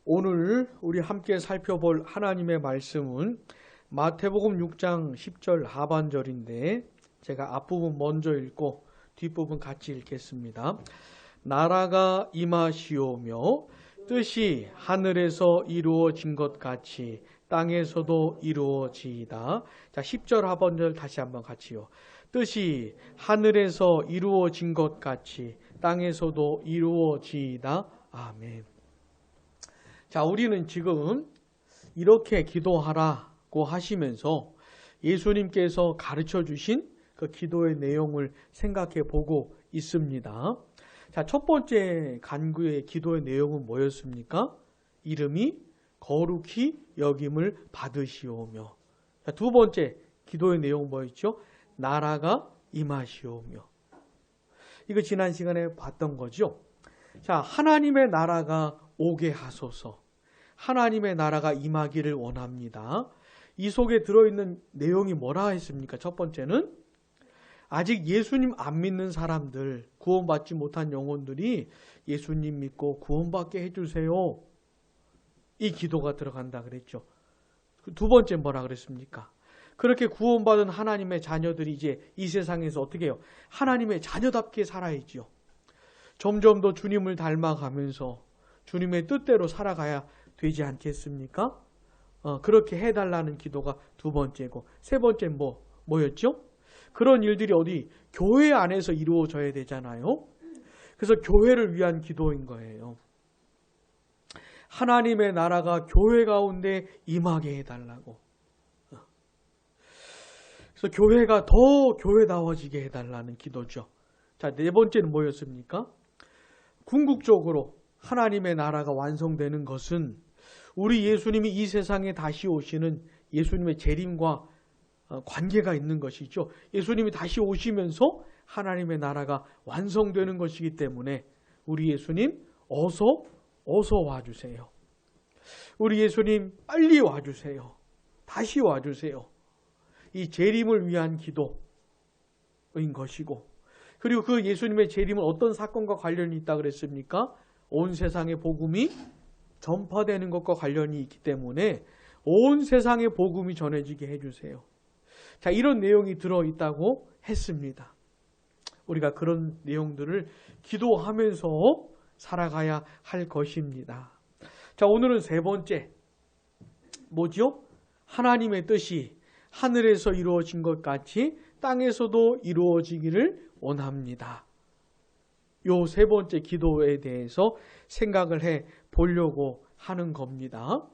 오늘 우리 함께 살펴볼 하나님의 말씀은 마태복음 6장 10절 하반절인데 제가 앞부분 먼저 읽고 뒷부분 같이 읽겠습니다. 나라가 임하시오며 뜻이 하늘에서 이루어진 것 같이 땅에서도 이루어지이다. 자, 10절 하반절 다시 한번 같이요. 뜻이 하늘에서 이루어진 것 같이 땅에서도 이루어지이다. 아멘. 자, 우리는 지금 이렇게 기도하라고 하시면서 예수님께서 가르쳐 주신 그 기도의 내용을 생각해 보고 있습니다. 자, 첫 번째 간구의 기도의 내용은 뭐였습니까? 이름이 거룩히 여김을 받으시오며. 자, 두 번째 기도의 내용은 뭐였죠? 나라가 임하시오며. 이거 지난 시간에 봤던 거죠. 자, 하나님의 나라가 오게 하소서. 하나님의 나라가 임하기를 원합니다. 이 속에 들어있는 내용이 뭐라 했습니까? 첫 번째는 아직 예수님 안 믿는 사람들, 구원받지 못한 영혼들이 예수님 믿고 구원받게 해주세요. 이 기도가 들어간다 그랬죠. 두 번째 뭐라 그랬습니까? 그렇게 구원받은 하나님의 자녀들이 이제 이 세상에서 어떻게 해요? 하나님의 자녀답게 살아야지요. 점점 더 주님을 닮아가면서 주님의 뜻대로 살아가야 되지 않겠습니까? 그렇게 해달라는 기도가 두 번째고, 세 번째 뭐였죠? 그런 일들이 어디 교회 안에서 이루어져야 되잖아요. 그래서 교회를 위한 기도인 거예요. 하나님의 나라가 교회 가운데 임하게 해달라고. 그래서 교회가 더 교회다워지게 해달라는 기도죠. 자, 네 번째는 뭐였습니까? 궁극적으로 하나님의 나라가 완성되는 것은 우리 예수님이 이 세상에 다시 오시는 예수님의 재림과 관계가 있는 것이죠. 예수님이 다시 오시면서 하나님의 나라가 완성되는 것이기 때문에 우리 예수님 어서 와주세요. 우리 예수님 빨리 와주세요. 다시 와주세요. 이 재림을 위한 기도인 것이고, 그리고 그 예수님의 재림은 어떤 사건과 관련이 있다 그랬습니까? 온 세상의 복음이 전파되는 것과 관련이 있기 때문에 온 세상의 복음이 전해지게 해주세요. 자, 이런 내용이 들어있다고 했습니다. 우리가 그런 내용들을 기도하면서 살아가야 할 것입니다. 자, 오늘은 세 번째 뭐죠? 하나님의 뜻이 하늘에서 이루어진 것 같이 땅에서도 이루어지기를 원합니다. 요 세 번째 기도에 대해서 생각을 해 보려고 하는 겁니다.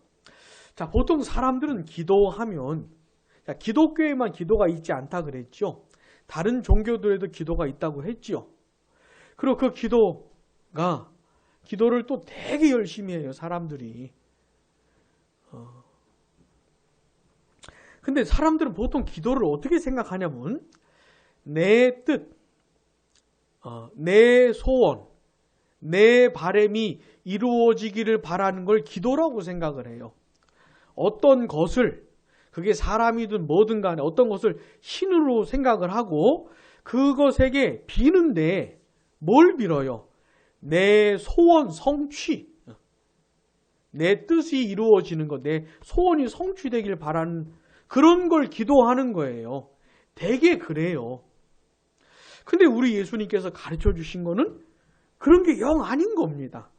자, 보통 사람들은 기도하면, 자, 기독교에만 기도가 있지 않다 그랬죠. 다른 종교들에도 기도가 있다고 했죠. 그리고 그 기도를 또 되게 열심히 해요, 사람들이. 근데 사람들은 보통 기도를 어떻게 생각하냐면 내 뜻, 내 소원, 내 바람이 이루어지기를 바라는 걸 기도라고 생각을 해요. 어떤 것을, 그게 사람이든 뭐든 간에 어떤 것을 신으로 생각을 하고 그것에게 비는데 뭘 빌어요? 내 소원 성취, 내 뜻이 이루어지는 것, 내 소원이 성취되길 바라는 그런 걸 기도하는 거예요. 되게 그래요. 근데 우리 예수님께서 가르쳐 주신 거는 그런 게 영 아닌 겁니다.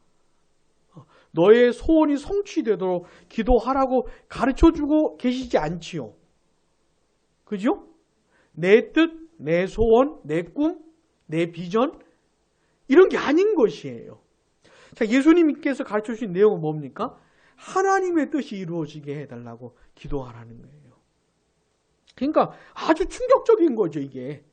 너의 소원이 성취되도록 기도하라고 가르쳐 주고 계시지 않지요. 그죠? 내 뜻, 내 소원, 내 꿈, 내 비전 이런 게 아닌 것이에요. 자, 예수님께서 가르쳐 주신 내용은 뭡니까? 하나님의 뜻이 이루어지게 해달라고 기도하라는 거예요. 그러니까 아주 충격적인 거죠, 이게.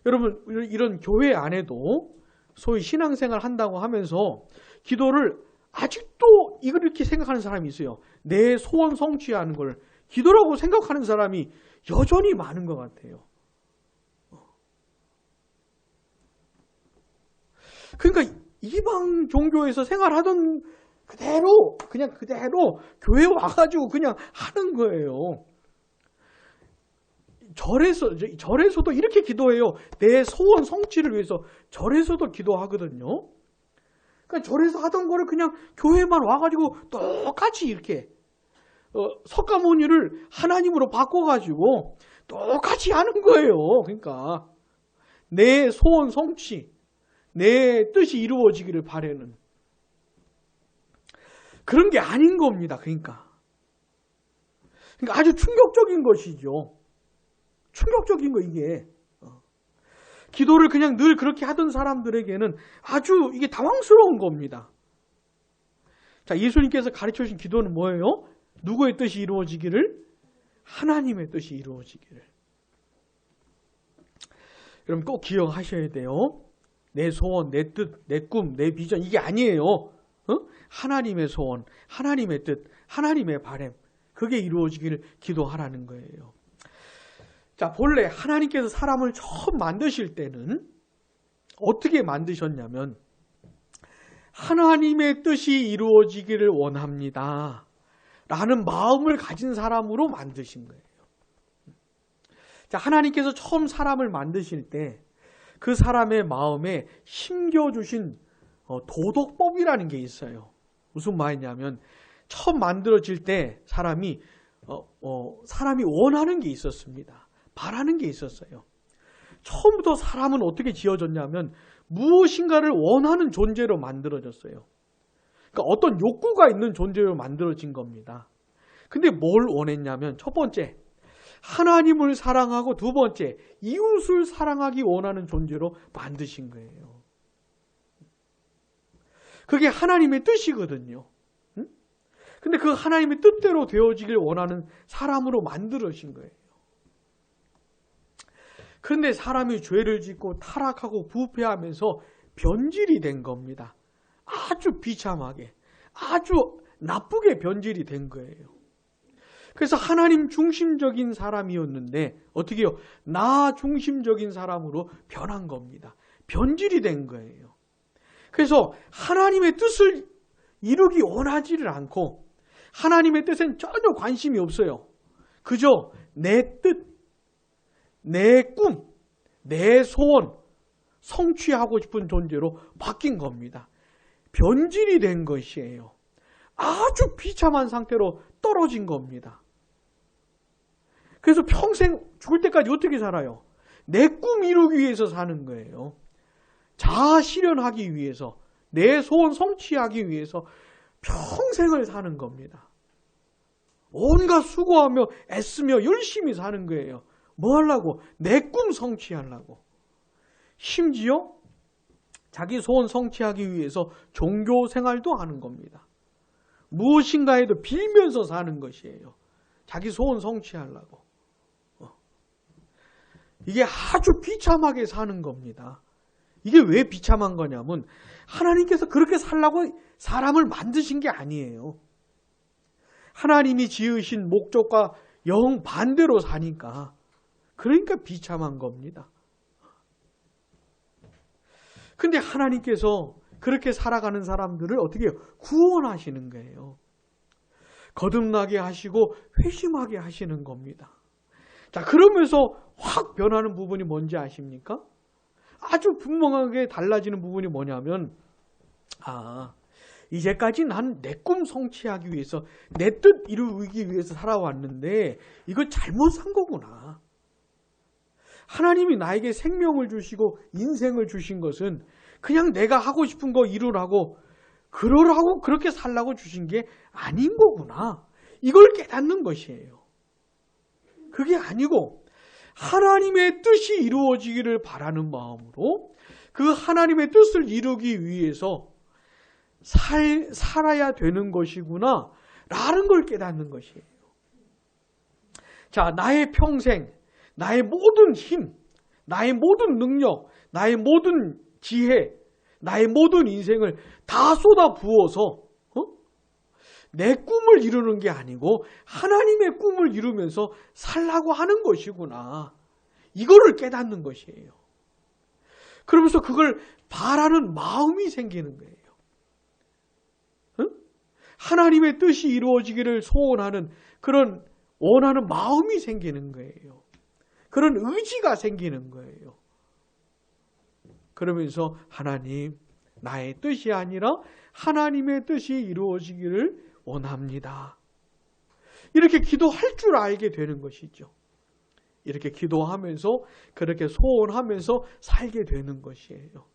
여러분, 이런 교회 안에도 소위 신앙생활 한다고 하면서 기도를 아직도 이렇게 생각하는 사람이 있어요. 내 소원 성취하는 걸 기도라고 생각하는 사람이 여전히 많은 것 같아요. 그러니까 이방 종교에서 생활하던 그대로 교회 와가지고 그냥 하는 거예요. 절에서도 이렇게 기도해요. 내 소원 성취를 위해서 절에서도 기도하거든요. 그러니까 절에서 하던 거를 그냥 교회만 와가지고 똑같이 이렇게 석가모니를 하나님으로 바꿔가지고 똑같이 하는 거예요. 그러니까 내 소원 성취, 내 뜻이 이루어지기를 바라는 그런 게 아닌 겁니다. 그러니까 아주 충격적인 것이죠. 충격적인 거 이게. 기도를 그냥 늘 그렇게 하던 사람들에게는 아주 이게 당황스러운 겁니다. 자, 예수님께서 가르쳐 주신 기도는 뭐예요? 누구의 뜻이 이루어지기를? 하나님의 뜻이 이루어지기를. 여러분 꼭 기억하셔야 돼요. 내 소원, 내 뜻, 내 꿈, 내 비전 이게 아니에요. 하나님의 소원, 하나님의 뜻, 하나님의 바람 그게 이루어지기를 기도하라는 거예요. 자, 본래 하나님께서 사람을 처음 만드실 때는 어떻게 만드셨냐면 하나님의 뜻이 이루어지기를 원합니다 라는 마음을 가진 사람으로 만드신 거예요. 자, 하나님께서 처음 사람을 만드실 때 그 사람의 마음에 심겨주신 도덕법이라는 게 있어요. 무슨 말이냐면 처음 만들어질 때 사람이 원하는 게 있었습니다. 바라는 게 있었어요. 처음부터 사람은 어떻게 지어졌냐면 무엇인가를 원하는 존재로 만들어졌어요. 그러니까 어떤 욕구가 있는 존재로 만들어진 겁니다. 근데 뭘 원했냐면 첫 번째, 하나님을 사랑하고 두 번째, 이웃을 사랑하기 원하는 존재로 만드신 거예요. 그게 하나님의 뜻이거든요. 근데 그 하나님의 뜻대로 되어지길 원하는 사람으로 만들어진 거예요. 그런데 사람이 죄를 짓고 타락하고 부패하면서 변질이 된 겁니다. 아주 비참하게, 아주 나쁘게 변질이 된 거예요. 그래서 하나님 중심적인 사람이었는데 어떻게 해요? 나 중심적인 사람으로 변한 겁니다. 변질이 된 거예요. 그래서 하나님의 뜻을 이루기 원하지를 않고 하나님의 뜻엔 전혀 관심이 없어요. 그저 내 뜻, 내 꿈, 내 소원, 성취하고 싶은 존재로 바뀐 겁니다. 변질이 된 것이에요. 아주 비참한 상태로 떨어진 겁니다. 그래서 평생 죽을 때까지 어떻게 살아요? 내 꿈 이루기 위해서 사는 거예요. 자아 실현하기 위해서, 내 소원 성취하기 위해서 평생을 사는 겁니다. 온갖 수고하며 애쓰며 열심히 사는 거예요. 뭐 하려고? 내 꿈 성취하려고. 심지어 자기 소원 성취하기 위해서 종교 생활도 하는 겁니다. 무엇인가에도 빌면서 사는 것이에요. 자기 소원 성취하려고. 이게 아주 비참하게 사는 겁니다. 이게 왜 비참한 거냐면 하나님께서 그렇게 살라고 사람을 만드신 게 아니에요. 하나님이 지으신 목적과 영 반대로 사니까 그러니까 비참한 겁니다. 근데 하나님께서 그렇게 살아가는 사람들을 어떻게 해요? 구원하시는 거예요. 거듭나게 하시고 회심하게 하시는 겁니다. 자, 그러면서 확 변하는 부분이 뭔지 아십니까? 아주 분명하게 달라지는 부분이 뭐냐면 이제까지 난 내 꿈 성취하기 위해서 내 뜻 이루기 위해서 살아왔는데 이거 잘못 산 거구나. 하나님이 나에게 생명을 주시고 인생을 주신 것은 그냥 내가 하고 싶은 거 이루라고 그러라고 그렇게 살라고 주신 게 아닌 거구나. 이걸 깨닫는 것이에요. 그게 아니고 하나님의 뜻이 이루어지기를 바라는 마음으로 그 하나님의 뜻을 이루기 위해서 살아야 되는 것이구나 라는 걸 깨닫는 것이에요. 자, 나의 평생, 나의 모든 힘, 나의 모든 능력, 나의 모든 지혜, 나의 모든 인생을 다 쏟아 부어서 내 꿈을 이루는 게 아니고 하나님의 꿈을 이루면서 살라고 하는 것이구나. 이거를 깨닫는 것이에요. 그러면서 그걸 바라는 마음이 생기는 거예요. 하나님의 뜻이 이루어지기를 소원하는 그런 원하는 마음이 생기는 거예요. 그런 의지가 생기는 거예요. 그러면서 하나님, 나의 뜻이 아니라 하나님의 뜻이 이루어지기를 원합니다. 이렇게 기도할 줄 알게 되는 것이죠. 이렇게 기도하면서 그렇게 소원하면서 살게 되는 것이에요.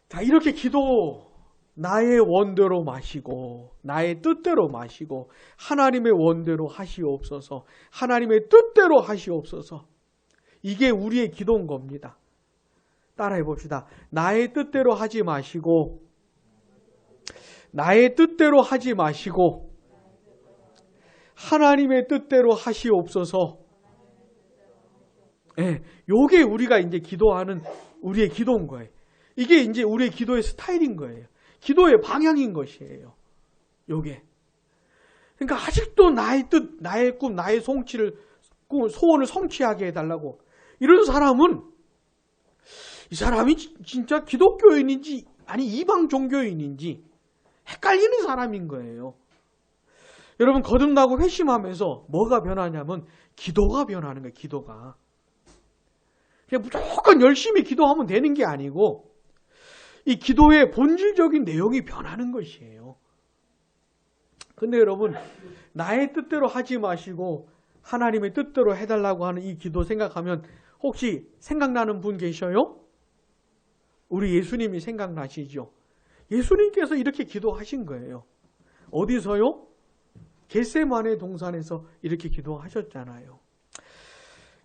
자, 이렇게 기도 나의 원대로 마시고 나의 뜻대로 마시고 하나님의 원대로 하시옵소서, 하나님의 뜻대로 하시옵소서. 이게 우리의 기도인 겁니다. 따라해 봅시다. 나의 뜻대로 하지 마시고 나의 뜻대로 하지 마시고 하나님의 뜻대로 하시옵소서. 예, 요게 우리가 이제 기도하는 우리의 기도인 거예요. 이게 이제 우리의 기도의 스타일인 거예요. 기도의 방향인 것이에요. 요게. 그러니까 아직도 나의 뜻, 나의 꿈, 나의 소원을 성취하게 해달라고. 이런 사람은 이 사람이 진짜 기독교인인지 아니 이방 종교인인지 헷갈리는 사람인 거예요. 여러분 거듭나고 회심하면서 뭐가 변하냐면 기도가 변하는 거예요. 기도가. 그냥 무조건 열심히 기도하면 되는 게 아니고 이 기도의 본질적인 내용이 변하는 것이에요. 근데 여러분 나의 뜻대로 하지 마시고 하나님의 뜻대로 해달라고 하는 이 기도 생각하면 혹시 생각나는 분 계셔요? 우리 예수님이 생각나시죠? 예수님께서 이렇게 기도하신 거예요. 어디서요? 겟세마네 동산에서 이렇게 기도하셨잖아요.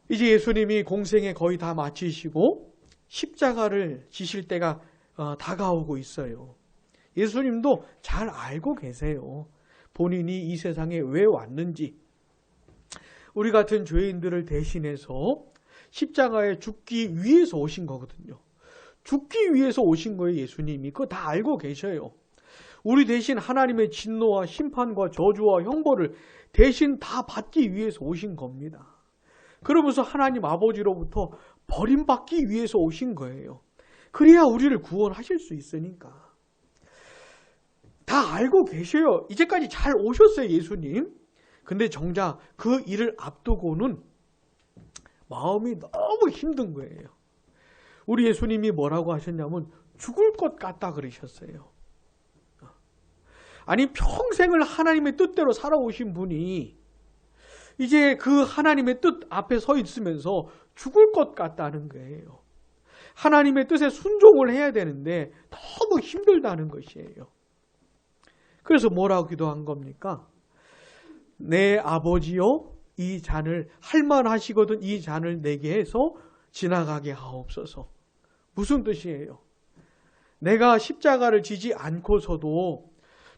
이제 예수님이 공생에 거의 다 마치시고 십자가를 지실 때가 다가오고 있어요. 예수님도 잘 알고 계세요. 본인이 이 세상에 왜 왔는지. 우리 같은 죄인들을 대신해서 십자가에 죽기 위해서 오신 거거든요. 죽기 위해서 오신 거예요. 예수님이. 그거 다 알고 계셔요. 우리 대신 하나님의 진노와 심판과 저주와 형벌을 대신 다 받기 위해서 오신 겁니다. 그러면서 하나님 아버지로부터 버림받기 위해서 오신 거예요. 그래야 우리를 구원하실 수 있으니까. 다 알고 계셔요. 이제까지 잘 오셨어요, 예수님. 근데 정작 그 일을 앞두고는 마음이 너무 힘든 거예요. 우리 예수님이 뭐라고 하셨냐면 죽을 것 같다 그러셨어요. 아니 평생을 하나님의 뜻대로 살아오신 분이 이제 그 하나님의 뜻 앞에 서 있으면서 죽을 것 같다는 거예요. 하나님의 뜻에 순종을 해야 되는데 너무 힘들다는 것이에요. 그래서 뭐라고 기도한 겁니까? 내 아버지여 이 잔을 할만하시거든 이 잔을 내게 해서 지나가게 하옵소서. 무슨 뜻이에요? 내가 십자가를 지지 않고서도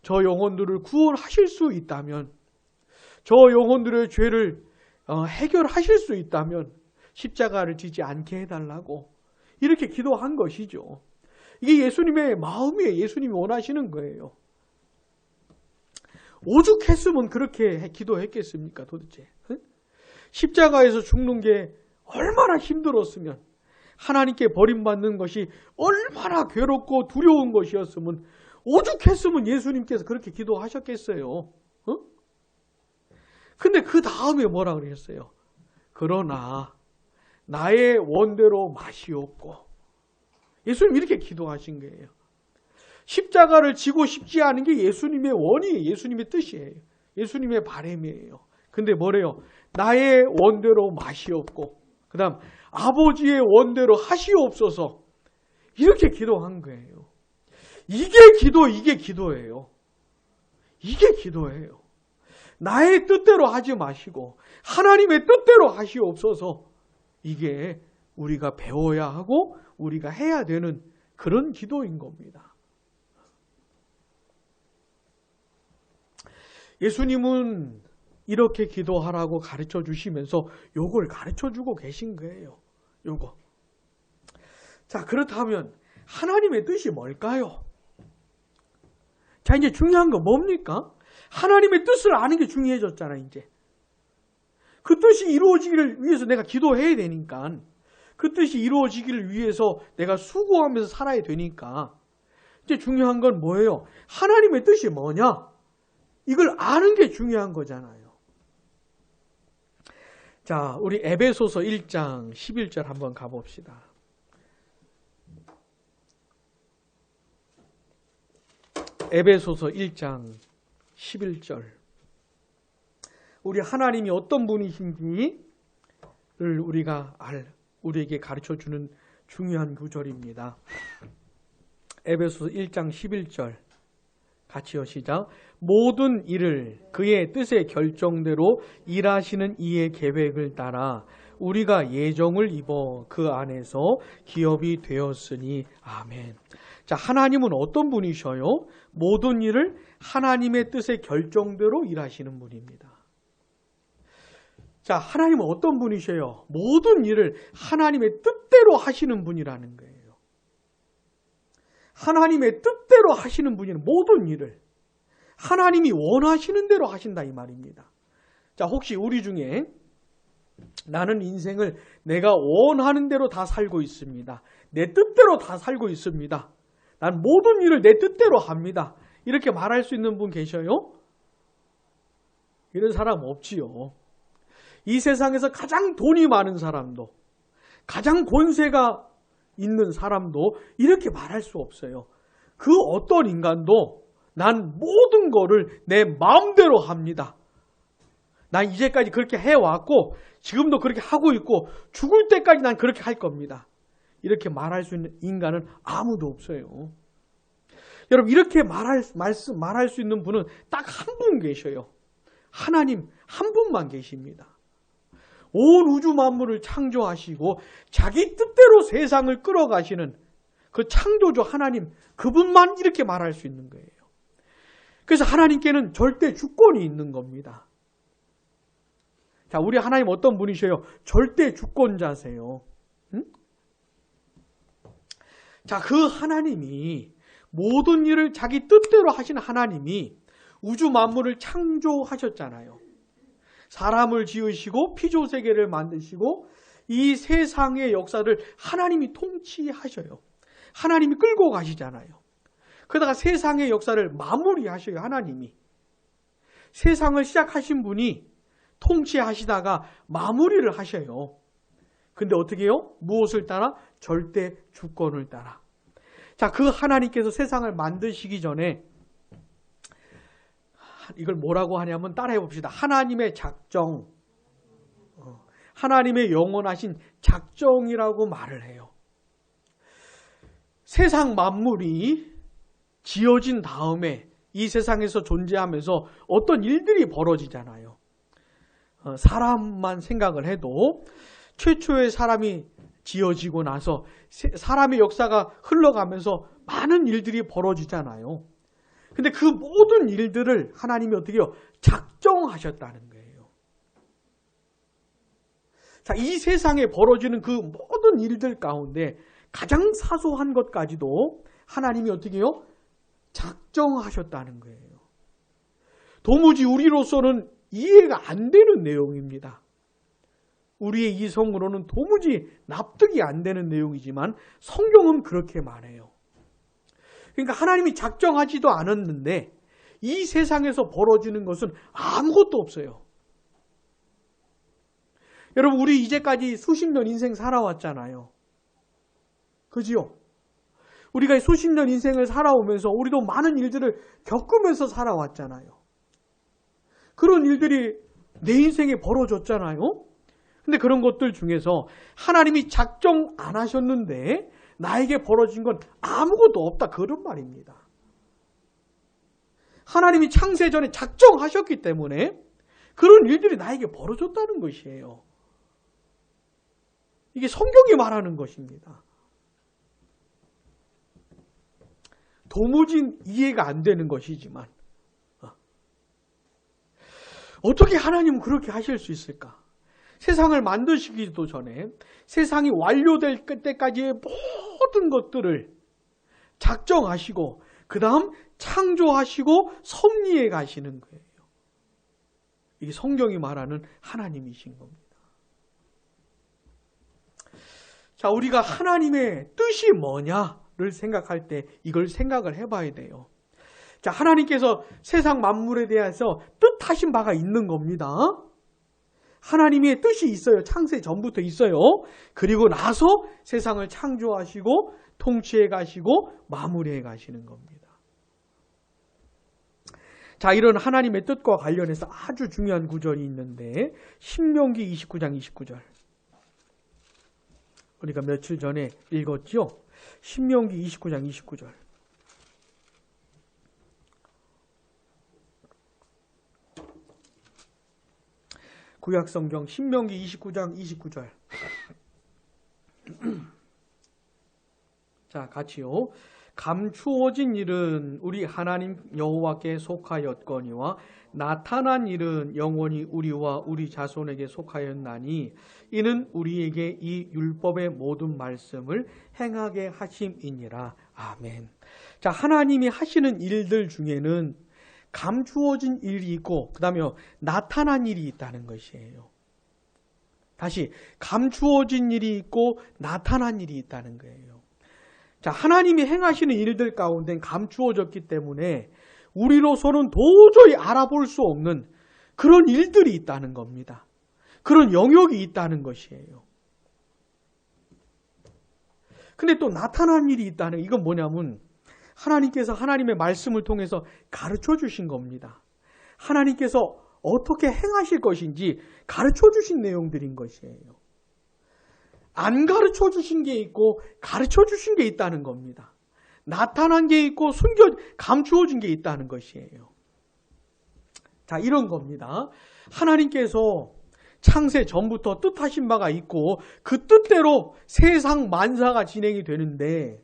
저 영혼들을 구원하실 수 있다면, 저 영혼들의 죄를 해결하실 수 있다면 십자가를 지지 않게 해달라고 이렇게 기도한 것이죠. 이게 예수님의 마음이에요. 예수님이 원하시는 거예요. 오죽했으면 그렇게 기도했겠습니까 도대체? 십자가에서 죽는 게 얼마나 힘들었으면, 하나님께 버림받는 것이 얼마나 괴롭고 두려운 것이었으면 오죽했으면 예수님께서 그렇게 기도하셨겠어요. 근데 그 다음에 뭐라 그러셨어요? 그러나 나의 원대로 마시옵고. 예수님 이렇게 기도하신 거예요. 십자가를 지고 싶지 않은 게 예수님의 원이에요. 예수님의 뜻이에요. 예수님의 바람이에요. 근데 뭐래요? 나의 원대로 마시옵고 그 다음 아버지의 원대로 하시옵소서. 이렇게 기도한 거예요. 이게 기도예요. 이게 기도예요. 나의 뜻대로 하지 마시고 하나님의 뜻대로 하시옵소서. 이게 우리가 배워야 하고 우리가 해야 되는 그런 기도인 겁니다. 예수님은 이렇게 기도하라고 가르쳐 주시면서 요걸 가르쳐 주고 계신 거예요. 요거. 자, 그렇다면 하나님의 뜻이 뭘까요? 자, 이제 중요한 거 뭡니까? 하나님의 뜻을 아는 게 중요해졌잖아, 이제. 그 뜻이 이루어지기를 위해서 내가 기도해야 되니까, 그 뜻이 이루어지기를 위해서 내가 수고하면서 살아야 되니까, 이제 중요한 건 뭐예요? 하나님의 뜻이 뭐냐? 이걸 아는 게 중요한 거잖아요. 자, 우리 에베소서 1장 11절 한번 가봅시다. 에베소서 1장 11절. 우리 하나님이 어떤 분이신지를 우리에게 가르쳐주는 중요한 구절입니다. 에베소서 1장 11절 같이요, 시작. 모든 일을 그의 뜻의 결정대로 일하시는 이의 계획을 따라 우리가 예정을 입어 그 안에서 기업이 되었으니 아멘. 자, 하나님은 어떤 분이셔요? 모든 일을 하나님의 뜻의 결정대로 일하시는 분입니다. 자, 하나님은 어떤 분이셔요? 모든 일을 하나님의 뜻대로 하시는 분이라는 거예요. 하나님의 뜻대로 하시는 분이는 모든 일을 하나님이 원하시는 대로 하신다 이 말입니다. 자, 혹시 우리 중에 나는 인생을 내가 원하는 대로 다 살고 있습니다. 내 뜻대로 다 살고 있습니다. 난 모든 일을 내 뜻대로 합니다. 이렇게 말할 수 있는 분 계셔요? 이런 사람 없지요. 이 세상에서 가장 돈이 많은 사람도, 가장 권세가 있는 사람도 이렇게 말할 수 없어요. 그 어떤 인간도 난 모든 거를 내 마음대로 합니다. 난 이제까지 그렇게 해왔고 지금도 그렇게 하고 있고 죽을 때까지 난 그렇게 할 겁니다. 이렇게 말할 수 있는 인간은 아무도 없어요. 여러분, 이렇게 말할 수 있는 분은 딱 한 분 계셔요. 하나님 한 분만 계십니다. 온 우주 만물을 창조하시고 자기 뜻대로 세상을 끌어가시는 그 창조주 하나님, 그분만 이렇게 말할 수 있는 거예요. 그래서 하나님께는 절대 주권이 있는 겁니다. 자, 우리 하나님 어떤 분이셔요? 절대 주권자세요. 응? 자, 그 하나님이 모든 일을 자기 뜻대로 하시는 하나님이 우주 만물을 창조하셨잖아요. 사람을 지으시고 피조세계를 만드시고 이 세상의 역사를 하나님이 통치하셔요. 하나님이 끌고 가시잖아요. 그러다가 세상의 역사를 마무리하셔요. 하나님이. 세상을 시작하신 분이 통치하시다가 마무리를 하셔요. 근데 어떻게 해요? 무엇을 따라? 절대 주권을 따라. 자, 그 하나님께서 세상을 만드시기 전에 이걸 뭐라고 하냐면 따라해 봅시다. 하나님의 작정, 하나님의 영원하신 작정이라고 말을 해요. 세상 만물이 지어진 다음에 이 세상에서 존재하면서 어떤 일들이 벌어지잖아요. 사람만 생각을 해도 최초의 사람이 지어지고 나서 사람의 역사가 흘러가면서 많은 일들이 벌어지잖아요. 근데 그 모든 일들을 하나님이 어떻게 해요? 작정하셨다는 거예요. 자, 이 세상에 벌어지는 그 모든 일들 가운데 가장 사소한 것까지도 하나님이 어떻게 해요? 작정하셨다는 거예요. 도무지 우리로서는 이해가 안 되는 내용입니다. 우리의 이성으로는 도무지 납득이 안 되는 내용이지만 성경은 그렇게 말해요. 그러니까 하나님이 작정하지도 않았는데 이 세상에서 벌어지는 것은 아무것도 없어요. 여러분, 우리 이제까지 수십 년 인생 살아왔잖아요. 그지요? 우리가 수십 년 인생을 살아오면서 우리도 많은 일들을 겪으면서 살아왔잖아요. 그런 일들이 내 인생에 벌어졌잖아요. 근데 그런 것들 중에서 하나님이 작정 안 하셨는데 나에게 벌어진 건 아무것도 없다, 그런 말입니다. 하나님이 창세 전에 작정하셨기 때문에 그런 일들이 나에게 벌어졌다는 것이에요. 이게 성경이 말하는 것입니다. 도무지 이해가 안 되는 것이지만 어떻게 하나님은 그렇게 하실 수 있을까? 세상을 만드시기도 전에 세상이 완료될 때까지의 모든 것들을 작정하시고 그 다음 창조하시고 섭리해 가시는 거예요. 이게 성경이 말하는 하나님이신 겁니다. 자, 우리가 하나님의 뜻이 뭐냐를 생각할 때 이걸 생각을 해봐야 돼요. 자, 하나님께서 세상 만물에 대해서 뜻하신 바가 있는 겁니다. 하나님의 뜻이 있어요. 창세 전부터 있어요. 그리고 나서 세상을 창조하시고 통치해 가시고 마무리해 가시는 겁니다. 자, 이런 하나님의 뜻과 관련해서 아주 중요한 구절이 있는데 신명기 29장 29절. 우리가 며칠 전에 읽었죠? 신명기 29장 29절. 구약성경 신명기 29장 29절. 자, 같이요. 감추어진 일은 우리 하나님 여호와께 속하였거니와 나타난 일은 영원히 우리와 우리 자손에게 속하였나니 이는 우리에게 이 율법의 모든 말씀을 행하게 하심이니라. 아멘. 자, 하나님이 하시는 일들 중에는 감추어진 일이 있고 그 다음에 나타난 일이 있다는 것이에요. 다시 감추어진 일이 있고 나타난 일이 있다는 거예요. 자, 하나님이 행하시는 일들 가운데 감추어졌기 때문에 우리로서는 도저히 알아볼 수 없는 그런 일들이 있다는 겁니다. 그런 영역이 있다는 것이에요. 근데 또 나타난 일이 있다는, 이건 뭐냐면 하나님께서 하나님의 말씀을 통해서 가르쳐 주신 겁니다. 하나님께서 어떻게 행하실 것인지 가르쳐 주신 내용들인 것이에요. 안 가르쳐 주신 게 있고 가르쳐 주신 게 있다는 겁니다. 나타난 게 있고 감추어진 게 있다는 것이에요. 자, 이런 겁니다. 하나님께서 창세 전부터 뜻하신 바가 있고 그 뜻대로 세상 만사가 진행이 되는데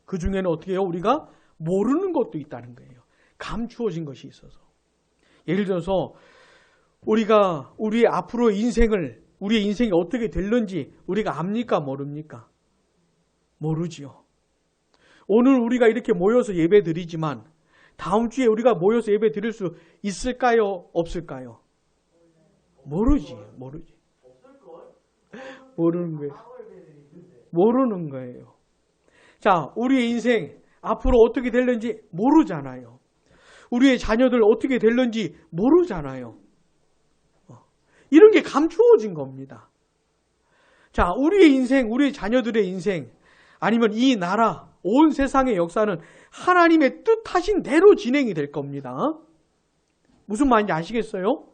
그 중에는 어떻게 해요? 우리가 모르는 것도 있다는 거예요. 감추어진 것이 있어서. 예를 들어서 우리가 우리의 앞으로의 인생이 어떻게 될는지 우리가 압니까? 모릅니까? 모르지요. 오늘 우리가 이렇게 모여서 예배 드리지만 다음 주에 우리가 모여서 예배 드릴 수 있을까요? 없을까요? 모르지. 모르는 거예요. 모르는 거예요. 자, 우리의 인생 앞으로 어떻게 될는지 모르잖아요. 우리의 자녀들 어떻게 될는지 모르잖아요. 이런 게 감추어진 겁니다. 자, 우리의 인생, 우리의 자녀들의 인생, 아니면 이 나라, 온 세상의 역사는 하나님의 뜻하신 대로 진행이 될 겁니다. 무슨 말인지 아시겠어요?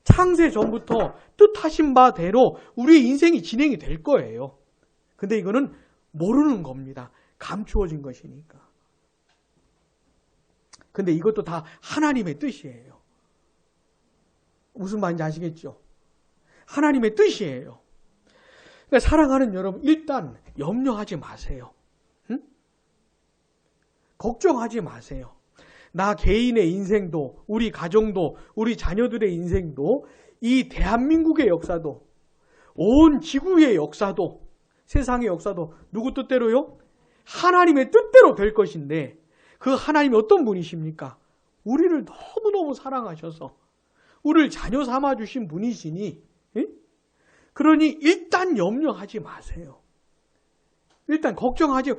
창세 전부터 뜻하신 바대로 우리의 인생이 진행이 될 거예요. 근데 이거는 모르는 겁니다. 감추어진 것이니까. 근데 이것도 다 하나님의 뜻이에요. 무슨 말인지 아시겠죠? 하나님의 뜻이에요. 그러니까 사랑하는 여러분, 일단 염려하지 마세요. 응? 걱정하지 마세요. 나 개인의 인생도, 우리 가정도, 우리 자녀들의 인생도, 이 대한민국의 역사도, 온 지구의 역사도, 세상의 역사도 누구 뜻대로요? 하나님의 뜻대로 될 것인데 그 하나님이 어떤 분이십니까? 우리를 너무너무 사랑하셔서 우리를 자녀 삼아주신 분이시니, 그러니 일단 염려하지 마세요. 일단 걱정하지,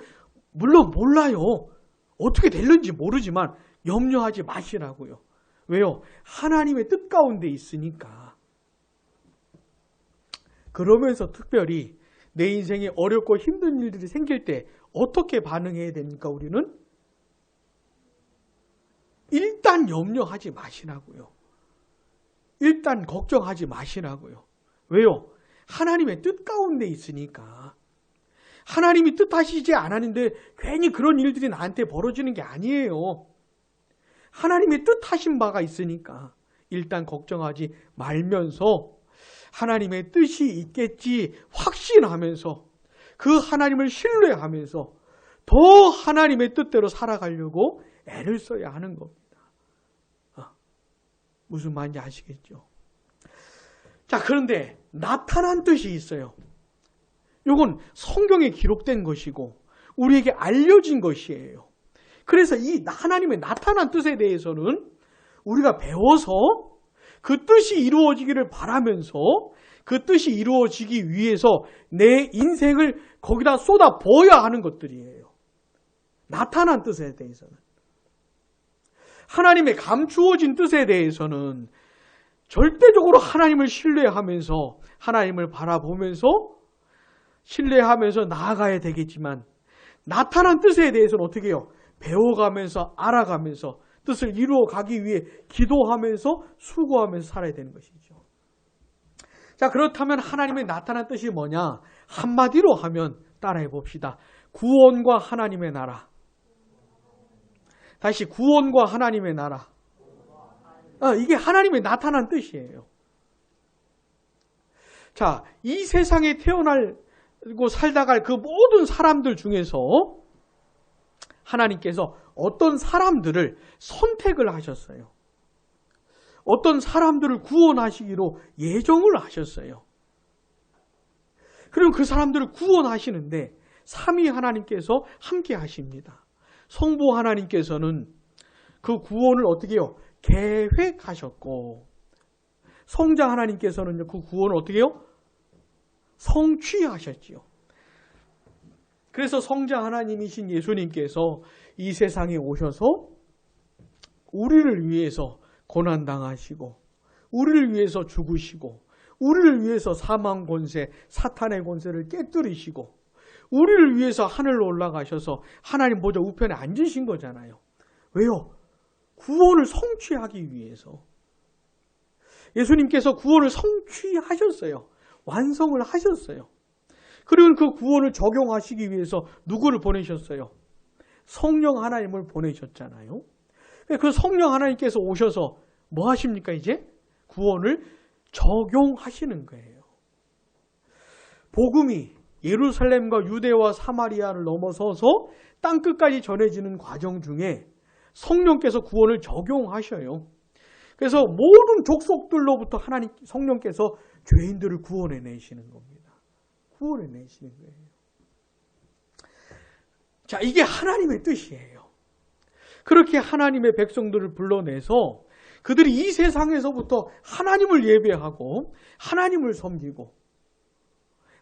물론 몰라요. 어떻게 될는지 모르지만 염려하지 마시라고요. 왜요? 하나님의 뜻 가운데 있으니까. 그러면서 특별히 내 인생에 어렵고 힘든 일들이 생길 때 어떻게 반응해야 됩니까? 우리는 일단 염려하지 마시라고요. 일단 걱정하지 마시라고요. 왜요? 하나님의 뜻 가운데 있으니까. 하나님이 뜻하시지 않았는데 괜히 그런 일들이 나한테 벌어지는 게 아니에요. 하나님의 뜻하신 바가 있으니까 일단 걱정하지 말면서 하나님의 뜻이 있겠지 확신하면서 그 하나님을 신뢰하면서 더 하나님의 뜻대로 살아가려고 애를 써야 하는 겁니다. 무슨 말인지 아시겠죠? 자, 그런데 나타난 뜻이 있어요. 이건 성경에 기록된 것이고 우리에게 알려진 것이에요. 그래서 이 하나님의 나타난 뜻에 대해서는 우리가 배워서 그 뜻이 이루어지기를 바라면서 그 뜻이 이루어지기 위해서 내 인생을 거기다 쏟아 부어야 하는 것들이에요. 나타난 뜻에 대해서는. 하나님의 감추어진 뜻에 대해서는 절대적으로 하나님을 신뢰하면서 하나님을 바라보면서 신뢰하면서 나아가야 되겠지만 나타난 뜻에 대해서는 어떻게 해요? 배워가면서 알아가면서 뜻을 이루어 가기 위해 기도하면서 수고하면서 살아야 되는 것이죠. 자, 그렇다면 하나님의 나타난 뜻이 뭐냐? 한마디로 하면 따라해 봅시다. 구원과 하나님의 나라. 다시 구원과 하나님의 나라. 이게 하나님의 나타난 뜻이에요. 자, 이 세상에 태어나고 살다갈 그 모든 사람들 중에서 하나님께서 어떤 사람들을 선택을 하셨어요. 어떤 사람들을 구원하시기로 예정을 하셨어요. 그리고 그 사람들을 구원하시는데 삼위 하나님께서 함께 하십니다. 성부 하나님께서는 그 구원을 어떻게 해요? 계획하셨고, 성자 하나님께서는 그 구원을 어떻게 해요? 성취하셨지요. 그래서 성자 하나님이신 예수님께서 이 세상에 오셔서 우리를 위해서 고난당하시고, 우리를 위해서 죽으시고, 우리를 위해서 사망 권세, 사탄의 권세를 깨뜨리시고, 우리를 위해서 하늘로 올라가셔서 하나님 보좌 우편에 앉으신 거잖아요. 왜요? 구원을 성취하기 위해서. 예수님께서 구원을 성취하셨어요. 완성을 하셨어요. 그리고 그 구원을 적용하시기 위해서 누구를 보내셨어요? 성령 하나님을 보내셨잖아요. 그 성령 하나님께서 오셔서 뭐 하십니까 이제? 구원을 적용하시는 거예요. 복음이 예루살렘과 유대와 사마리아를 넘어서서 땅끝까지 전해지는 과정 중에 성령께서 구원을 적용하셔요. 그래서 모든 족속들로부터 하나님 성령께서 죄인들을 구원해내시는 겁니다. 구원해내시는 거예요. 자, 이게 하나님의 뜻이에요. 그렇게 하나님의 백성들을 불러내서 그들이 이 세상에서부터 하나님을 예배하고 하나님을 섬기고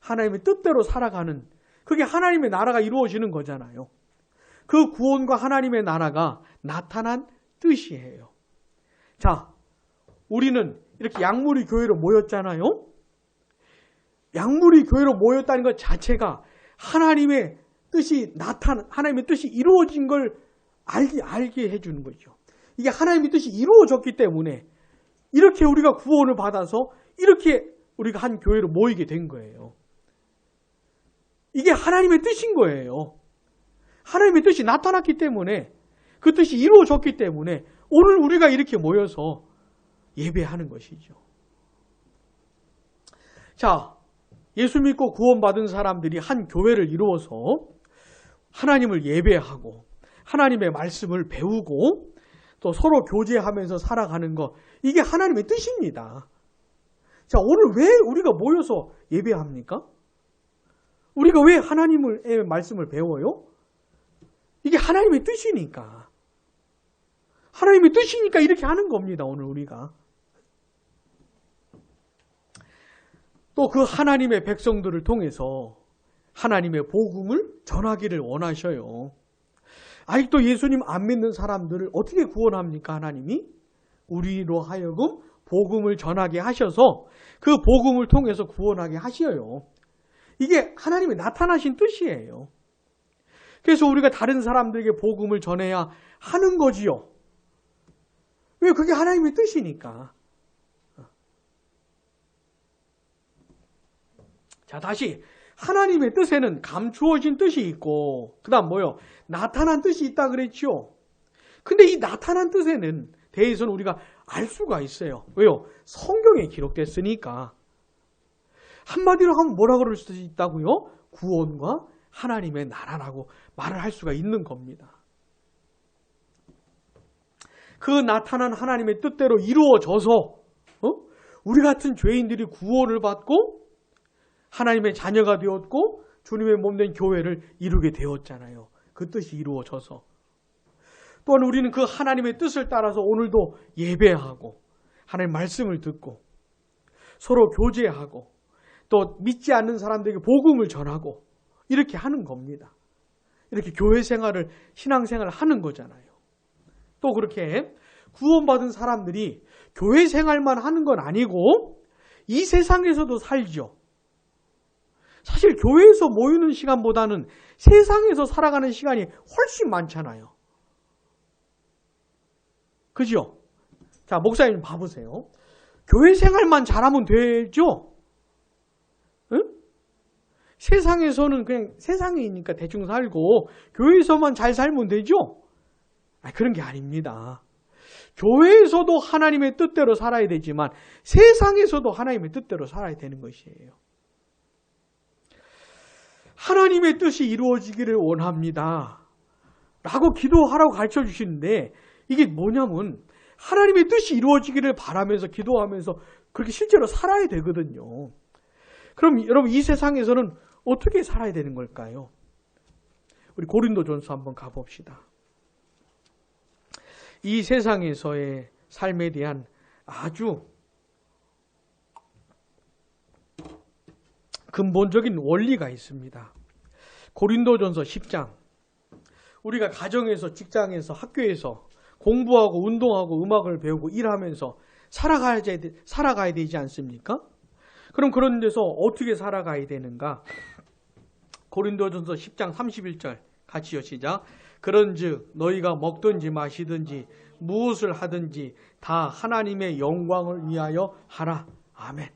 하나님의 뜻대로 살아가는, 그게 하나님의 나라가 이루어지는 거잖아요. 그 구원과 하나님의 나라가 나타난 뜻이에요. 자, 우리는 이렇게 양무리 교회로 모였잖아요. 양무리 교회로 모였다는 것 자체가 하나님의 뜻이 하나님의 뜻이 이루어진 걸 알게 해주는 거죠. 이게 하나님의 뜻이 이루어졌기 때문에 이렇게 우리가 구원을 받아서 이렇게 우리가 한 교회로 모이게 된 거예요. 이게 하나님의 뜻인 거예요. 하나님의 뜻이 나타났기 때문에, 그 뜻이 이루어졌기 때문에 오늘 우리가 이렇게 모여서 예배하는 것이죠. 자, 예수 믿고 구원받은 사람들이 한 교회를 이루어서 하나님을 예배하고 하나님의 말씀을 배우고 또 서로 교제하면서 살아가는 것, 이게 하나님의 뜻입니다. 자, 오늘 왜 우리가 모여서 예배합니까? 우리가 왜 하나님의 말씀을 배워요? 이게 하나님의 뜻이니까. 하나님의 뜻이니까 이렇게 하는 겁니다, 오늘 우리가. 또 그 하나님의 백성들을 통해서 하나님의 복음을 전하기를 원하셔요. 아직도 예수님 안 믿는 사람들을 어떻게 구원합니까, 하나님이? 우리로 하여금 복음을 전하게 하셔서 그 복음을 통해서 구원하게 하셔요. 이게 하나님의 나타나신 뜻이에요. 그래서 우리가 다른 사람들에게 복음을 전해야 하는 거지요. 왜? 그게 하나님의 뜻이니까. 자, 다시 하나님의 뜻에는 감추어진 뜻이 있고 그 다음 뭐요? 나타난 뜻이 있다 그랬죠. 근데 이 나타난 뜻에는 대해서는 우리가 알 수가 있어요. 왜요? 성경에 기록됐으니까. 한마디로 하면 뭐라 그럴 수 있다고요? 구원과 하나님의 나라라고 말을 할 수가 있는 겁니다. 그 나타난 하나님의 뜻대로 이루어져서 우리 같은 죄인들이 구원을 받고 하나님의 자녀가 되었고 주님의 몸된 교회를 이루게 되었잖아요. 그 뜻이 이루어져서. 또한 우리는 그 하나님의 뜻을 따라서 오늘도 예배하고 하나님의 말씀을 듣고 서로 교제하고 또 믿지 않는 사람들에게 복음을 전하고 이렇게 하는 겁니다. 이렇게 교회 생활을, 신앙생활을 하는 거잖아요. 또 그렇게 구원받은 사람들이 교회 생활만 하는 건 아니고 이 세상에서도 살죠. 사실 교회에서 모이는 시간보다는 세상에서 살아가는 시간이 훨씬 많잖아요. 그죠? 자, 목사님 봐보세요. 교회 생활만 잘하면 되죠? 응? 세상에서는 그냥 세상이니까 대충 살고 교회에서만 잘 살면 되죠? 그런 게 아닙니다. 교회에서도 하나님의 뜻대로 살아야 되지만 세상에서도 하나님의 뜻대로 살아야 되는 것이에요. 하나님의 뜻이 이루어지기를 원합니다. 라고 기도하라고 가르쳐 주시는데 이게 뭐냐면 하나님의 뜻이 이루어지기를 바라면서 기도하면서 그렇게 실제로 살아야 되거든요. 그럼 여러분 이 세상에서는 어떻게 살아야 되는 걸까요? 우리 고린도전서 한번 가봅시다. 이 세상에서의 삶에 대한 아주 근본적인 원리가 있습니다. 고린도전서 10장. 우리가 가정에서, 직장에서, 학교에서 공부하고 운동하고 음악을 배우고 일하면서 살아가야 되지 않습니까? 그럼 그런 데서 어떻게 살아가야 되는가? 고린도전서 10장 31절 같이요, 시작. 그런즉 너희가 먹든지 마시든지 무엇을 하든지 다 하나님의 영광을 위하여 하라. 아멘.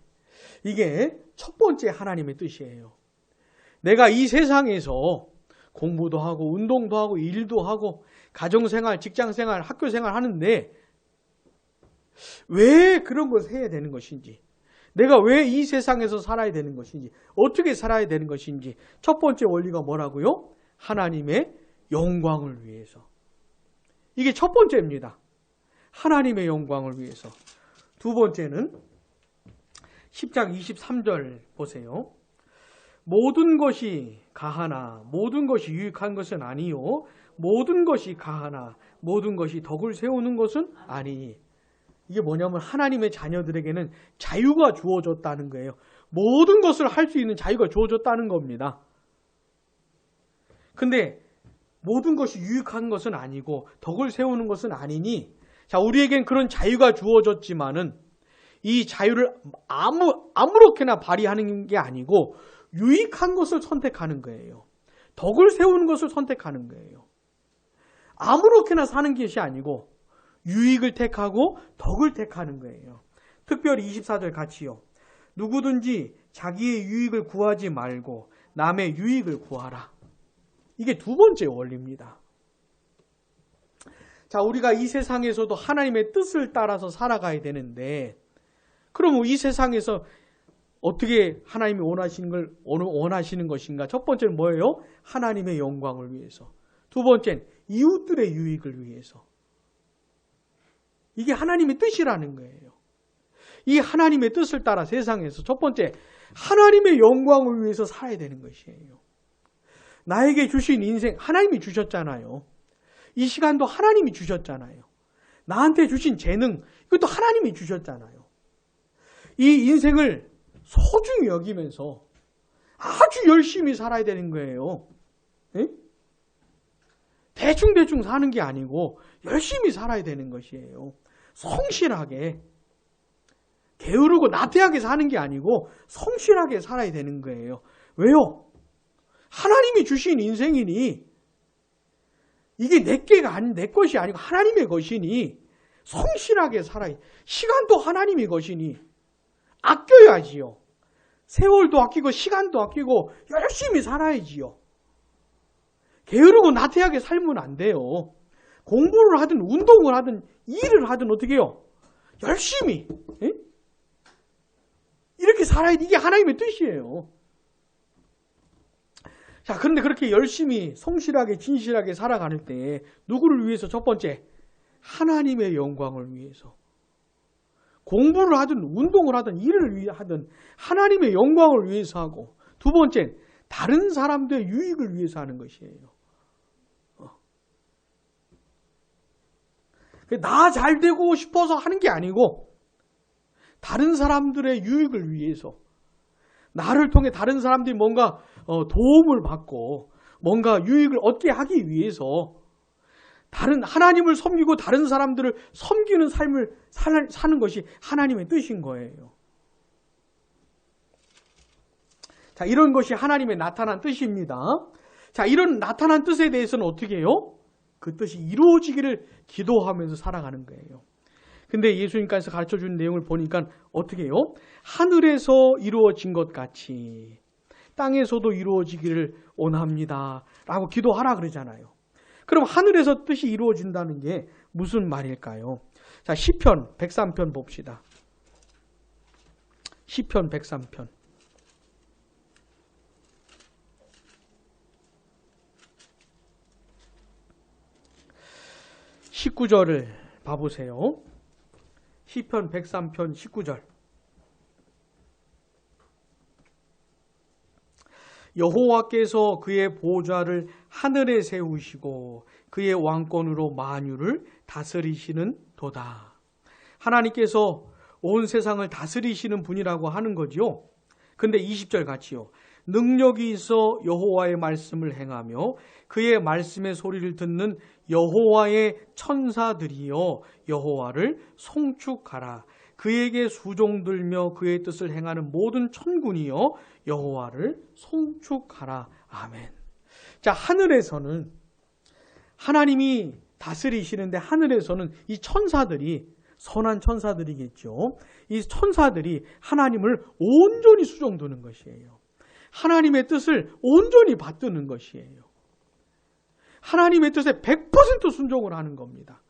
이게 첫 번째 하나님의 뜻이에요. 내가 이 세상에서 공부도 하고 운동도 하고 일도 하고 가정생활, 직장생활, 학교생활 하는데 왜 그런 것을 해야 되는 것인지, 내가 왜 이 세상에서 살아야 되는 것인지, 어떻게 살아야 되는 것인지 첫 번째 원리가 뭐라고요? 하나님의 영광을 위해서. 이게 첫 번째입니다. 하나님의 영광을 위해서. 두 번째는 10장 23절 보세요. 모든 것이 가하나 모든 것이 유익한 것은 아니요 모든 것이 가하나 모든 것이 덕을 세우는 것은 아니니. 이게 뭐냐면 하나님의 자녀들에게는 자유가 주어졌다는 거예요. 모든 것을 할 수 있는 자유가 주어졌다는 겁니다. 근데 모든 것이 유익한 것은 아니고 덕을 세우는 것은 아니니, 자, 우리에겐 그런 자유가 주어졌지만은 이 자유를 아무렇게나 발휘하는 게 아니고 유익한 것을 선택하는 거예요. 덕을 세우는 것을 선택하는 거예요. 아무렇게나 사는 것이 아니고 유익을 택하고 덕을 택하는 거예요. 특별히 24절 같이요. 누구든지 자기의 유익을 구하지 말고 남의 유익을 구하라. 이게 두 번째 원리입니다. 자, 우리가 이 세상에서도 하나님의 뜻을 따라서 살아가야 되는데, 그럼 이 세상에서 어떻게 하나님이 원하시는 것인가? 첫 번째는 뭐예요? 하나님의 영광을 위해서. 두 번째는 이웃들의 유익을 위해서. 이게 하나님의 뜻이라는 거예요. 이 하나님의 뜻을 따라 세상에서 첫 번째, 하나님의 영광을 위해서 살아야 되는 것이에요. 나에게 주신 인생 하나님이 주셨잖아요. 이 시간도 하나님이 주셨잖아요. 나한테 주신 재능 이것도 하나님이 주셨잖아요. 이 인생을 소중히 여기면서 아주 열심히 살아야 되는 거예요. 에? 대충대충 사는 게 아니고 열심히 살아야 되는 것이에요. 성실하게, 게으르고 나태하게 사는 게 아니고 성실하게 살아야 되는 거예요. 왜요? 하나님이 주신 인생이니, 이게 내 것이 아니고 하나님의 것이니 성실하게 살아야, 시간도 하나님의 것이니 아껴야지요. 세월도 아끼고 시간도 아끼고 열심히 살아야지요. 게으르고 나태하게 살면 안 돼요. 공부를 하든 운동을 하든 일을 하든 어떻게 해요? 열심히 이렇게 살아야 돼. 이게 하나님의 뜻이에요. 자, 그런데 그렇게 열심히 성실하게 진실하게 살아가는 때 누구를 위해서? 첫 번째, 하나님의 영광을 위해서. 공부를 하든 운동을 하든 일을 하든 하나님의 영광을 위해서 하고, 두 번째는 다른 사람들의 유익을 위해서 하는 것이에요. 나 잘 되고 싶어서 하는 게 아니고 다른 사람들의 유익을 위해서, 나를 통해 다른 사람들이 뭔가 도움을 받고 뭔가 유익을 얻게 하기 위해서 하나님을 섬기고 다른 사람들을 섬기는 삶을 사는 것이 하나님의 뜻인 거예요. 자, 이런 것이 하나님의 나타난 뜻입니다. 자, 이런 나타난 뜻에 대해서는 어떻게 해요? 그 뜻이 이루어지기를 기도하면서 살아가는 거예요. 근데 예수님께서 가르쳐준 내용을 보니까 어떻게 해요? 하늘에서 이루어진 것 같이 땅에서도 이루어지기를 원합니다 라고 기도하라 그러잖아요. 그럼 하늘에서 뜻이 이루어진다는 게 무슨 말일까요? 자, 시편 103편 봅시다. 시편 103편. 19절을 봐보세요. 시편 103편 19절. 여호와께서 그의 보좌를 하늘에 세우시고 그의 왕권으로 만유를 다스리시는 도다. 하나님께서 온 세상을 다스리시는 분이라고 하는 거지요. 근데 20절 같이요. 능력이 있어 여호와의 말씀을 행하며 그의 말씀의 소리를 듣는 여호와의 천사들이여 여호와를 송축하라. 그에게 수종들며 그의 뜻을 행하는 모든 천군이여 여호와를 송축하라. 아멘. 자, 하늘에서는 하나님이 다스리시는데 하늘에서는 이 천사들이 선한 천사들이겠죠. 이 천사들이 하나님을 온전히 수종드는 것이에요. 하나님의 뜻을 온전히 받드는 것이에요. 하나님의 뜻에 100% 순종을 하는 겁니다.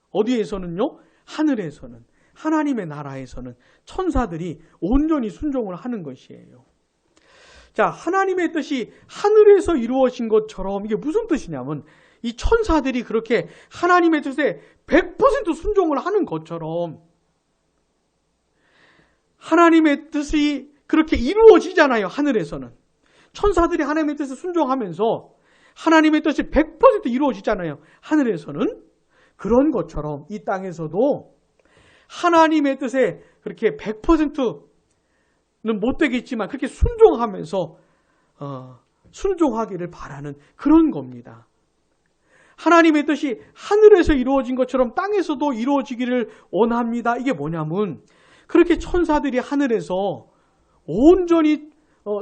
어디에서는요? 하늘에서는, 하나님의 나라에서는 천사들이 온전히 순종을 하는 것이에요. 자, 하나님의 뜻이 하늘에서 이루어진 것처럼 이게 무슨 뜻이냐면 이 천사들이 그렇게 하나님의 뜻에 100% 순종을 하는 것처럼 하나님의 뜻이 그렇게 이루어지잖아요. 하늘에서는. 천사들이 하나님의 뜻에 순종하면서 하나님의 뜻이 100% 이루어지잖아요. 하늘에서는. 그런 것처럼 이 땅에서도 하나님의 뜻에 그렇게 100%는 못 되겠지만 그렇게 순종하면서 순종하기를 바라는 그런 겁니다. 하나님의 뜻이 하늘에서 이루어진 것처럼 땅에서도 이루어지기를 원합니다. 이게 뭐냐면 그렇게 천사들이 하늘에서 온전히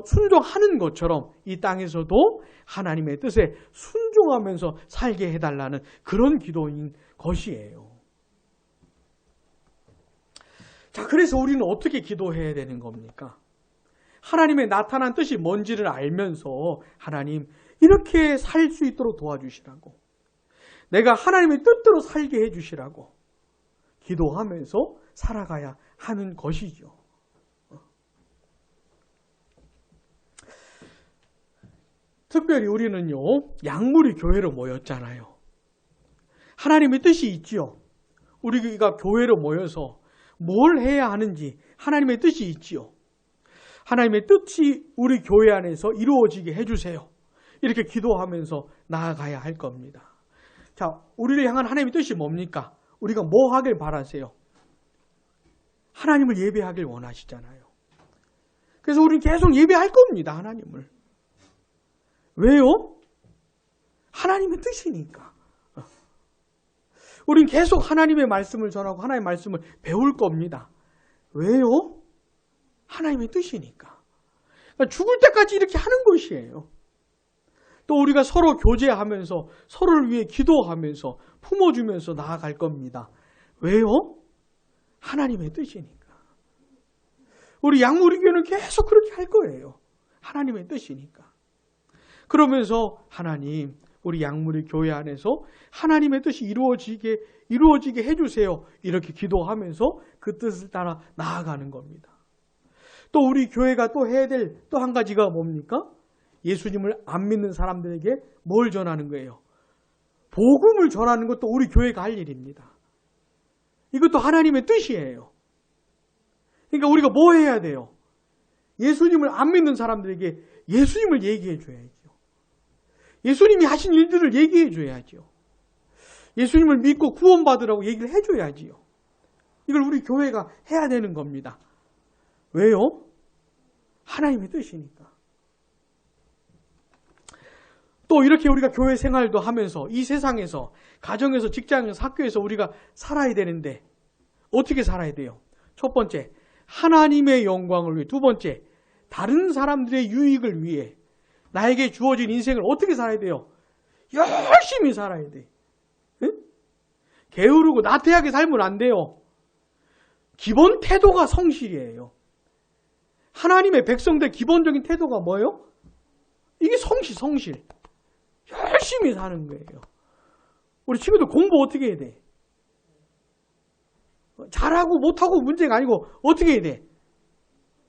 순종하는 것처럼 이 땅에서도 하나님의 뜻에 순종하면서 살게 해달라는 그런 기도인 것이에요. 자, 그래서 우리는 어떻게 기도해야 되는 겁니까? 하나님의 나타난 뜻이 뭔지를 알면서 하나님 이렇게 살 수 있도록 도와주시라고, 내가 하나님의 뜻대로 살게 해주시라고 기도하면서 살아가야 하는 것이죠. 특별히 우리는요, 약물이 교회로 모였잖아요. 하나님의 뜻이 있지요. 우리가 교회로 모여서 뭘 해야 하는지 하나님의 뜻이 있지요. 하나님의 뜻이 우리 교회 안에서 이루어지게 해주세요. 이렇게 기도하면서 나아가야 할 겁니다. 자, 우리를 향한 하나님의 뜻이 뭡니까? 우리가 뭐 하길 바라세요? 하나님을 예배하길 원하시잖아요. 그래서 우리는 계속 예배할 겁니다. 하나님을. 왜요? 하나님의 뜻이니까. 우린 계속 하나님의 말씀을 전하고 하나님의 말씀을 배울 겁니다. 왜요? 하나님의 뜻이니까. 그러니까 죽을 때까지 이렇게 하는 것이에요. 또 우리가 서로 교제하면서 서로를 위해 기도하면서 품어주면서 나아갈 겁니다. 왜요? 하나님의 뜻이니까. 우리 양무리교회는 계속 그렇게 할 거예요. 하나님의 뜻이니까. 그러면서 하나님, 우리 양무리 교회 안에서 하나님의 뜻이 이루어지게 해주세요. 이렇게 기도하면서 그 뜻을 따라 나아가는 겁니다. 또 우리 교회가 또 해야 될 또 한 가지가 뭡니까? 예수님을 안 믿는 사람들에게 뭘 전하는 거예요? 복음을 전하는 것도 우리 교회가 할 일입니다. 이것도 하나님의 뜻이에요. 그러니까 우리가 뭐 해야 돼요? 예수님을 안 믿는 사람들에게 예수님을 얘기해 줘야죠. 예수님이 하신 일들을 얘기해 줘야죠. 예수님을 믿고 구원받으라고 얘기를 해줘야지요. 이걸 우리 교회가 해야 되는 겁니다. 왜요? 하나님의 뜻이니까. 또 이렇게 우리가 교회 생활도 하면서 이 세상에서, 가정에서, 직장에서, 학교에서 우리가 살아야 되는데 어떻게 살아야 돼요? 첫 번째, 하나님의 영광을 위해. 두 번째, 다른 사람들의 유익을 위해 나에게 주어진 인생을 어떻게 살아야 돼요? 열심히 살아야 돼. 응? 게으르고 나태하게 살면 안 돼요. 기본 태도가 성실이에요. 하나님의 백성들 기본적인 태도가 뭐예요? 이게 성실. 열심히 사는 거예요. 우리 친구들 공부 어떻게 해야 돼? 잘하고 못하고 문제가 아니고 어떻게 해야 돼?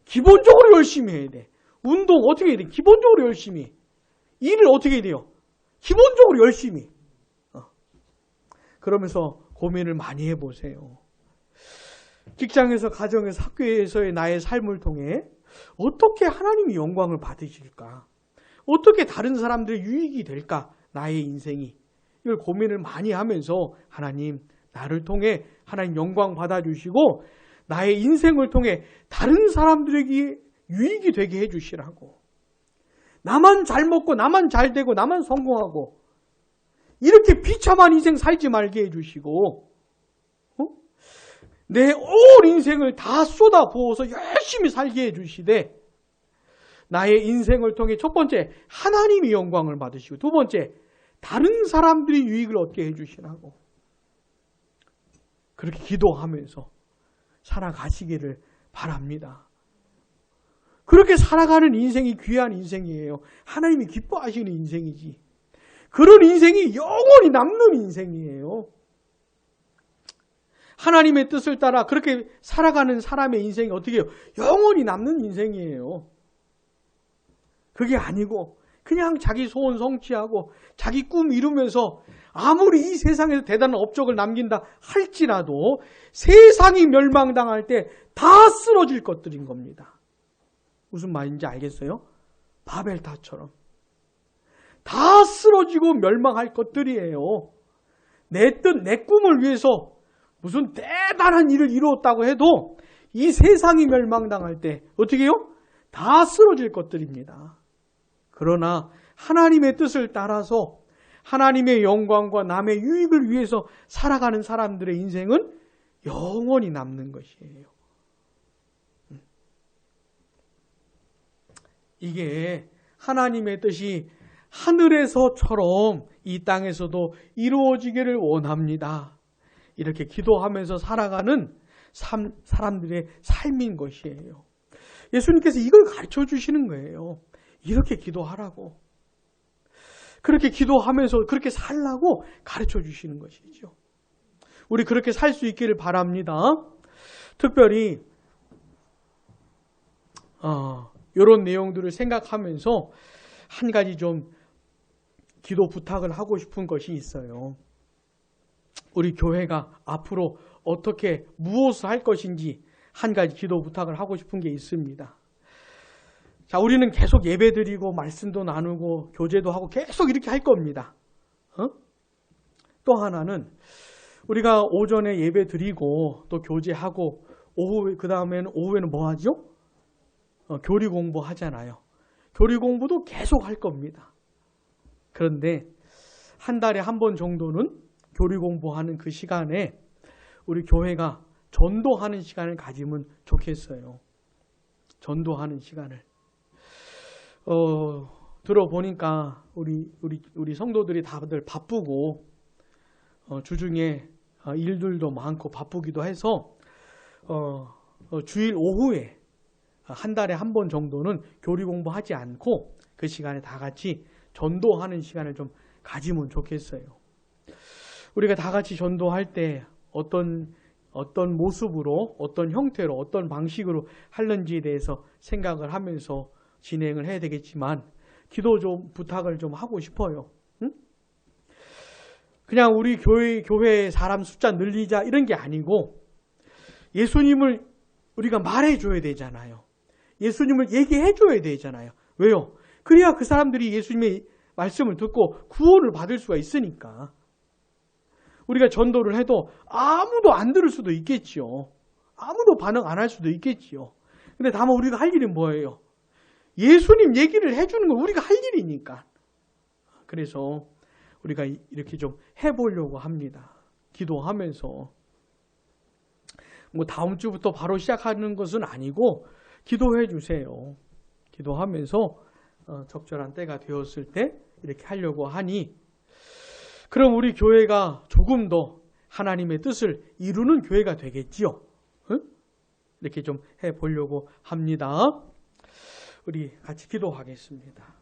기본적으로 열심히 해야 돼. 운동 어떻게 해야 돼? 기본적으로 열심히. 일을 어떻게 해야 돼요? 기본적으로 열심히. 그러면서 고민을 많이 해보세요. 직장에서, 가정에서, 학교에서의 나의 삶을 통해 어떻게 하나님이 영광을 받으실까? 어떻게 다른 사람들의 유익이 될까? 나의 인생이. 이걸 고민을 많이 하면서 하나님, 나를 통해 하나님 영광 받아주시고 나의 인생을 통해 다른 사람들에게 유익이 되게 해주시라고. 나만 잘 먹고 나만 잘 되고 나만 성공하고 이렇게 비참한 인생 살지 말게 해주시고 내 온 인생을 다 쏟아부어서 열심히 살게 해주시되 나의 인생을 통해 첫 번째 하나님이 영광을 받으시고 두 번째 다른 사람들이 유익을 얻게 해주시라고 그렇게 기도하면서 살아가시기를 바랍니다. 그렇게 살아가는 인생이 귀한 인생이에요. 하나님이 기뻐하시는 인생이지. 그런 인생이 영원히 남는 인생이에요. 하나님의 뜻을 따라 그렇게 살아가는 사람의 인생이 어떻게 해요? 영원히 남는 인생이에요. 그게 아니고 그냥 자기 소원 성취하고 자기 꿈 이루면서 아무리 이 세상에서 대단한 업적을 남긴다 할지라도 세상이 멸망당할 때 다 쓰러질 것들인 겁니다. 무슨 말인지 알겠어요? 바벨탑처럼. 다 쓰러지고 멸망할 것들이에요. 내 뜻, 내 꿈을 위해서 무슨 대단한 일을 이루었다고 해도 이 세상이 멸망당할 때 어떻게 해요? 다 쓰러질 것들입니다. 그러나 하나님의 뜻을 따라서 하나님의 영광과 남의 유익을 위해서 살아가는 사람들의 인생은 영원히 남는 것이에요. 이게 하나님의 뜻이 하늘에서처럼 이 땅에서도 이루어지기를 원합니다. 이렇게 기도하면서 살아가는 사람들의 삶인 것이에요. 예수님께서 이걸 가르쳐 주시는 거예요. 이렇게 기도하라고. 그렇게 기도하면서 그렇게 살라고 가르쳐 주시는 것이죠. 우리 그렇게 살 수 있기를 바랍니다. 특별히 이런 내용들을 생각하면서 한 가지 좀 기도 부탁을 하고 싶은 것이 있어요. 우리 교회가 앞으로 어떻게 무엇을 할 것인지 한 가지 기도 부탁을 하고 싶은 게 있습니다. 자, 우리는 계속 예배드리고 말씀도 나누고 교제도 하고 계속 이렇게 할 겁니다. 또 하나는 우리가 오전에 예배드리고 또 교제하고 오후 그 다음에는 오후에는 뭐 하죠? 교리 공부하잖아요. 교리 공부도 계속 할 겁니다. 그런데 한 달에 한 번 정도는 교리 공부하는 그 시간에 우리 교회가 전도하는 시간을 가지면 좋겠어요. 전도하는 시간을. 들어보니까 우리 성도들이 다들 바쁘고 주중에 일들도 많고 바쁘기도 해서 주일 오후에 한 달에 한 번 정도는 교리 공부하지 않고 그 시간에 다 같이 전도하는 시간을 좀 가지면 좋겠어요. 우리가 다 같이 전도할 때 어떤 모습으로, 어떤 형태로, 어떤 방식으로 하는지에 대해서 생각을 하면서 진행을 해야 되겠지만 기도 좀 부탁을 좀 하고 싶어요. 응? 그냥 우리 교회 사람 숫자 늘리자 이런 게 아니고 예수님을 우리가 말해줘야 되잖아요. 예수님을 얘기해줘야 되잖아요. 왜요? 그래야 그 사람들이 예수님의 말씀을 듣고 구원을 받을 수가 있으니까. 우리가 전도를 해도 아무도 안 들을 수도 있겠지요. 아무도 반응 안 할 수도 있겠지요. 근데 다만 우리가 할 일은 뭐예요? 예수님 얘기를 해주는 건 우리가 할 일이니까. 그래서 우리가 이렇게 좀 해보려고 합니다. 기도하면서. 뭐 다음 주부터 바로 시작하는 것은 아니고 기도해 주세요. 기도하면서 적절한 때가 되었을 때 이렇게 하려고 하니 그럼 우리 교회가 조금 더 하나님의 뜻을 이루는 교회가 되겠지요. 응? 이렇게 좀 해보려고 합니다. 우리 같이 기도하겠습니다.